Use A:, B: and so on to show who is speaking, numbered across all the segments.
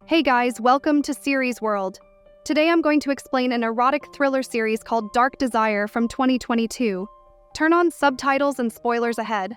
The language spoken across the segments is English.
A: Hey guys, welcome to Series World. Today I'm going to explain an erotic thriller series called Dark Desire from 2022. Turn on subtitles and spoilers ahead.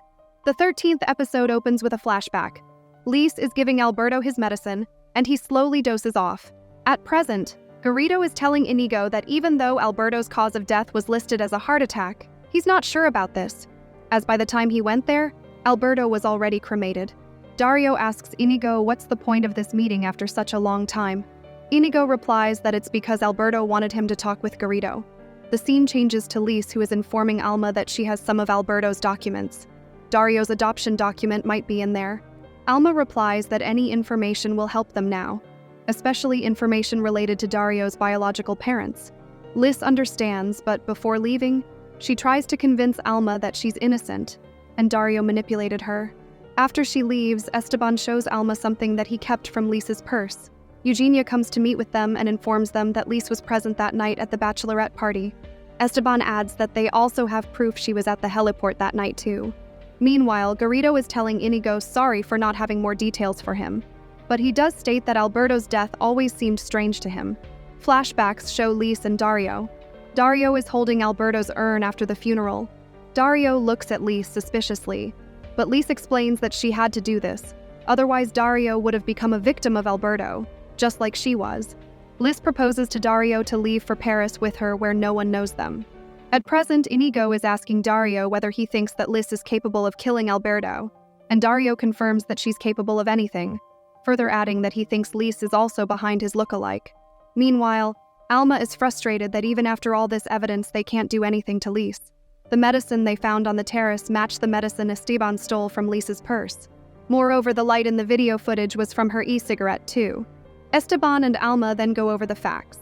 A: The 13th episode opens with a flashback. Lise is giving Alberto his medicine, and he slowly doses off. At present, Garrido is telling Inigo that even though Alberto's cause of death was listed as a heart attack, he's not sure about this, as by the time he went there, Alberto was already cremated. Darío asks Inigo what's the point of this meeting after such a long time. Inigo replies that it's because Alberto wanted him to talk with Garrido. The scene changes to Lise, who is informing Alma that she has some of Alberto's documents. Dario's adoption document might be in there. Alma replies that any information will help them now, especially information related to Dario's biological parents. Lise understands, but before leaving, she tries to convince Alma that she's innocent, and Darío manipulated her. After she leaves, Esteban shows Alma something that he kept from Lisa's purse. Eugenia comes to meet with them and informs them that Lise was present that night at the bachelorette party. Esteban adds that they also have proof she was at the heliport that night too. Meanwhile, Garrido is telling Inigo sorry for not having more details for him, but he does state that Alberto's death always seemed strange to him. Flashbacks show Lise and Darío. Darío is holding Alberto's urn after the funeral. Darío looks at Lise suspiciously, but Lise explains that she had to do this, otherwise Darío would have become a victim of Alberto, just like she was. Lise proposes to Darío to leave for Paris with her where no one knows them. At present, Inigo is asking Darío whether he thinks that Lise is capable of killing Alberto, and Darío confirms that she's capable of anything, further adding that he thinks Lise is also behind his look-alike. Meanwhile, Alma is frustrated that even after all this evidence they can't do anything to Lise. The medicine they found on the terrace matched the medicine Esteban stole from Lisa's purse. Moreover, the light in the video footage was from her e-cigarette too. Esteban and Alma then go over the facts.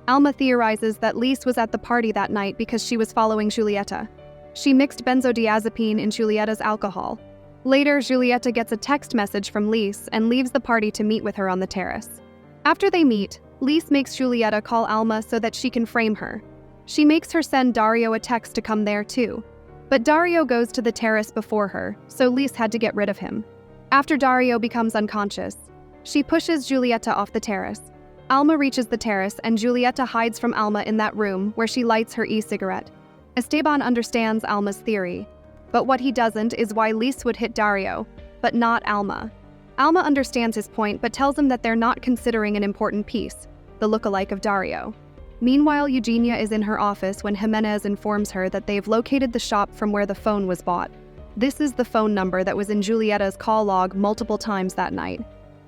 A: Alma theorizes that Lise was at the party that night because she was following Julieta. She mixed benzodiazepine in Julieta's alcohol. Later, Julieta gets a text message from Lise and leaves the party to meet with her on the terrace. After they meet, Lise makes Julieta call Alma so that she can frame her. She makes her send Darío a text to come there too. But Darío goes to the terrace before her, so Lise had to get rid of him. After Darío becomes unconscious, she pushes Julieta off the terrace. Alma reaches the terrace and Julieta hides from Alma in that room where she lights her e-cigarette. Esteban understands Alma's theory, but what he doesn't is why Lise would hit Darío, but not Alma. Alma understands his point but tells him that they're not considering an important piece, the look-alike of Darío. Meanwhile, Eugenia is in her office when Jimenez informs her that they've located the shop from where the phone was bought. This is the phone number that was in Julieta's call log multiple times that night.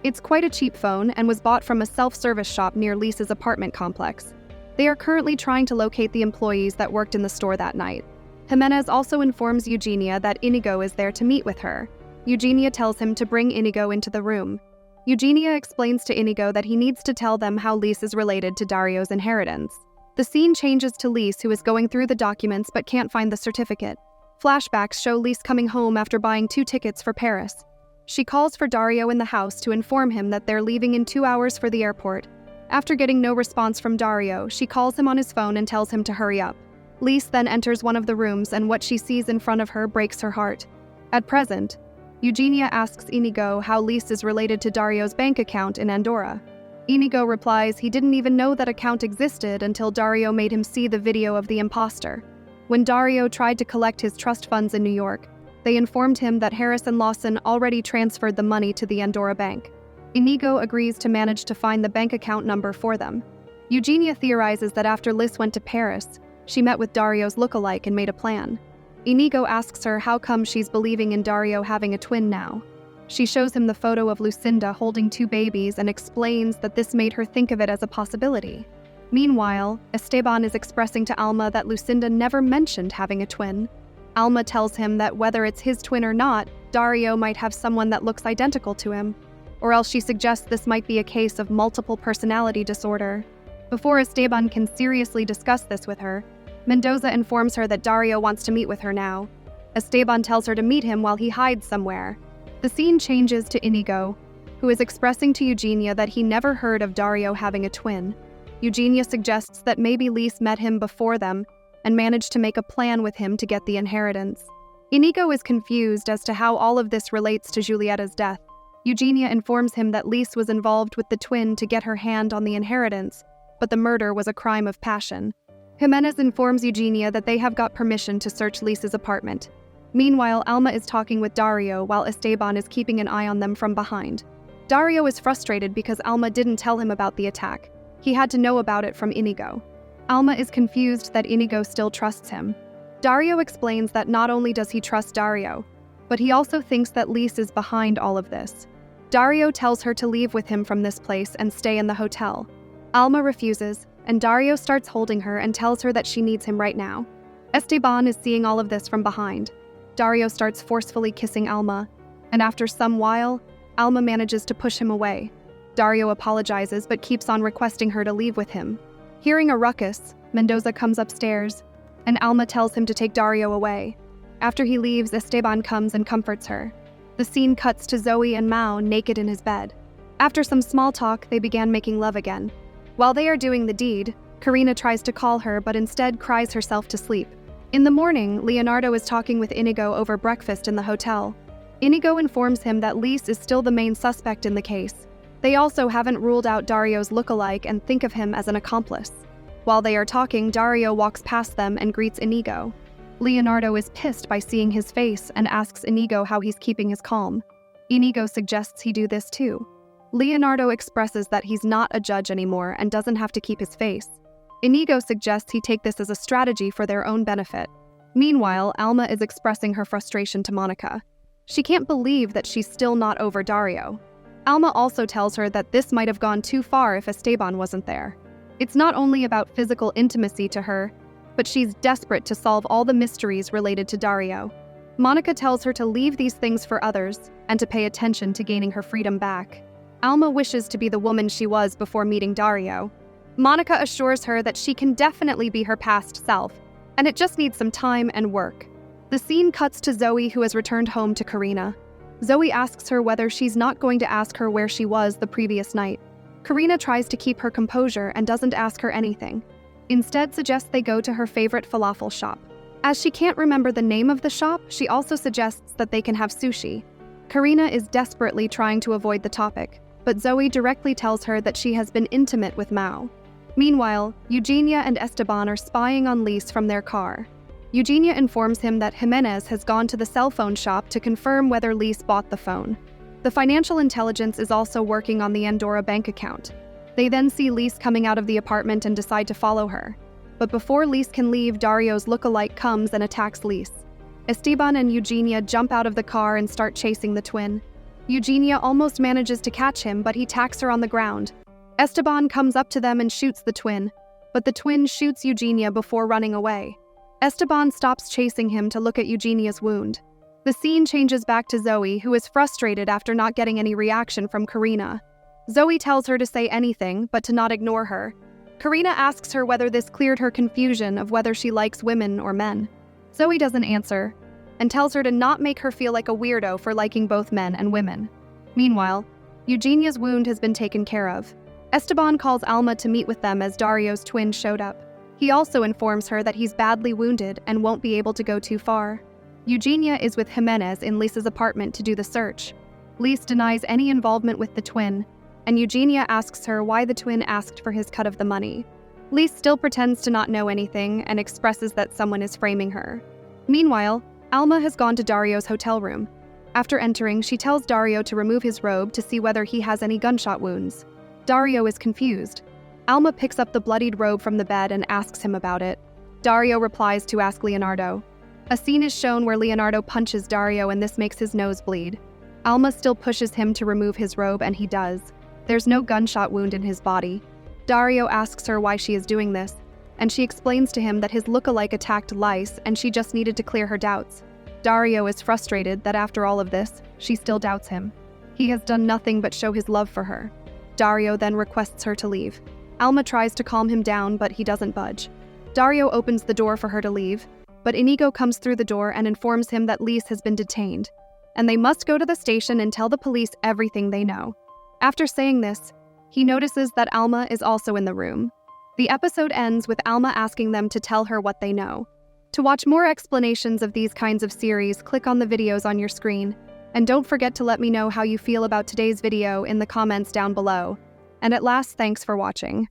A: It's quite a cheap phone and was bought from a self-service shop near Lisa's apartment complex. They are currently trying to locate the employees that worked in the store that night. Jimenez also informs Eugenia that Inigo is there to meet with her. Eugenia tells him to bring Inigo into the room. Eugenia explains to Inigo that he needs to tell them how Lise is related to Dario's inheritance. The scene changes to Lise, who is going through the documents but can't find the certificate. Flashbacks show Lise coming home after buying 2 tickets for Paris. She calls for Darío in the house to inform him that they're leaving in 2 hours for the airport. After getting no response from Darío, she calls him on his phone and tells him to hurry up. Lise then enters one of the rooms and what she sees in front of her breaks her heart. At present, Eugenia asks Inigo how Lise is related to Dario's bank account in Andorra. Inigo replies he didn't even know that account existed until Darío made him see the video of the imposter. When Darío tried to collect his trust funds in New York, they informed him that Harris and Lawson already transferred the money to the Andorra bank. Inigo agrees to manage to find the bank account number for them. Eugenia theorizes that after Lise went to Paris, she met with Dario's look-alike and made a plan. Inigo asks her how come she's believing in Darío having a twin now. She shows him the photo of Lucinda holding 2 babies and explains that this made her think of it as a possibility. Meanwhile, Esteban is expressing to Alma that Lucinda never mentioned having a twin. Alma tells him that whether it's his twin or not, Darío might have someone that looks identical to him, or else she suggests this might be a case of multiple personality disorder. Before Esteban can seriously discuss this with her, Mendoza informs her that Darío wants to meet with her now. Esteban tells her to meet him while he hides somewhere. The scene changes to Inigo, who is expressing to Eugenia that he never heard of Darío having a twin. Eugenia suggests that maybe Lise met him before them and managed to make a plan with him to get the inheritance. Inigo is confused as to how all of this relates to Julieta's death. Eugenia informs him that Lise was involved with the twin to get her hand on the inheritance, but the murder was a crime of passion. Jimenez informs Eugenia that they have got permission to search Lisa's apartment. Meanwhile, Alma is talking with Darío while Esteban is keeping an eye on them from behind. Darío is frustrated because Alma didn't tell him about the attack. He had to know about it from Inigo. Alma is confused that Inigo still trusts him. Darío explains that not only does he trust Darío, but he also thinks that Lise is behind all of this. Darío tells her to leave with him from this place and stay in the hotel. Alma refuses, and Darío starts holding her and tells her that she needs him right now. Esteban is seeing all of this from behind. Darío starts forcefully kissing Alma, and after some while, Alma manages to push him away. Darío apologizes but keeps on requesting her to leave with him. Hearing a ruckus, Mendoza comes upstairs, and Alma tells him to take Darío away. After he leaves, Esteban comes and comforts her. The scene cuts to Zoe and Mao naked in his bed. After some small talk, they began making love again. While they are doing the deed, Karina tries to call her but instead cries herself to sleep. In the morning, Leonardo is talking with Inigo over breakfast in the hotel. Inigo informs him that Lise is still the main suspect in the case. They also haven't ruled out Dario's look-alike and think of him as an accomplice. While they are talking, Darío walks past them and greets Inigo. Leonardo is pissed by seeing his face and asks Inigo how he's keeping his calm. Inigo suggests he do this too. Leonardo expresses that he's not a judge anymore and doesn't have to keep his face. Inigo suggests he take this as a strategy for their own benefit. Meanwhile, Alma is expressing her frustration to Monica. She can't believe that she's still not over Darío. Alma also tells her that this might have gone too far if Esteban wasn't there. It's not only about physical intimacy to her, but she's desperate to solve all the mysteries related to Darío. Monica tells her to leave these things for others and to pay attention to gaining her freedom back. Alma wishes to be the woman she was before meeting Darío. Monica assures her that she can definitely be her past self, and it just needs some time and work. The scene cuts to Zoe, who has returned home to Karina. Zoe asks her whether she's not going to ask her where she was the previous night. Karina tries to keep her composure and doesn't ask her anything. Instead, suggests they go to her favorite falafel shop. As she can't remember the name of the shop, she also suggests that they can have sushi. Karina is desperately trying to avoid the topic, but Zoe directly tells her that she has been intimate with Mao. Meanwhile, Eugenia and Esteban are spying on Lise from their car. Eugenia informs him that Jimenez has gone to the cell phone shop to confirm whether Lise bought the phone. The financial intelligence is also working on the Andorra bank account. They then see Lise coming out of the apartment and decide to follow her. But before Lise can leave, Dario's look-alike comes and attacks Lise. Esteban and Eugenia jump out of the car and start chasing the twin. Eugenia almost manages to catch him, but he tacks her on the ground. Esteban comes up to them and shoots the twin, but the twin shoots Eugenia before running away. Esteban stops chasing him to look at Eugenia's wound. The scene changes back to Zoe, who is frustrated after not getting any reaction from Karina. Zoe tells her to say anything, but to not ignore her. Karina asks her whether this cleared her confusion of whether she likes women or men. Zoe doesn't answer, and tells her to not make her feel like a weirdo for liking both men and women. Meanwhile, Eugenia's wound has been taken care of. Esteban calls Alma to meet with them as Dario's twin showed up. He also informs her that he's badly wounded and won't be able to go too far. Eugenia is with Jimenez in Lisa's apartment to do the search. Lise denies any involvement with the twin, and Eugenia asks her why the twin asked for his cut of the money. Lise still pretends to not know anything and expresses that someone is framing her. Meanwhile, Alma has gone to Dario's hotel room. After entering, she tells Darío to remove his robe to see whether he has any gunshot wounds. Darío is confused. Alma picks up the bloodied robe from the bed and asks him about it. Darío replies to ask Leonardo. A scene is shown where Leonardo punches Darío and this makes his nose bleed. Alma still pushes him to remove his robe and he does. There's no gunshot wound in his body. Darío asks her why she is doing this, and she explains to him that his look-alike attacked Lise and she just needed to clear her doubts. Darío is frustrated that after all of this, she still doubts him. He has done nothing but show his love for her. Darío then requests her to leave. Alma tries to calm him down, but he doesn't budge. Darío opens the door for her to leave, but Inigo comes through the door and informs him that Lise has been detained, and they must go to the station and tell the police everything they know. After saying this, he notices that Alma is also in the room. The episode ends with Alma asking them to tell her what they know. To watch more explanations of these kinds of series, click on the videos on your screen. And don't forget to let me know how you feel about today's video in the comments down below. And at last, thanks for watching.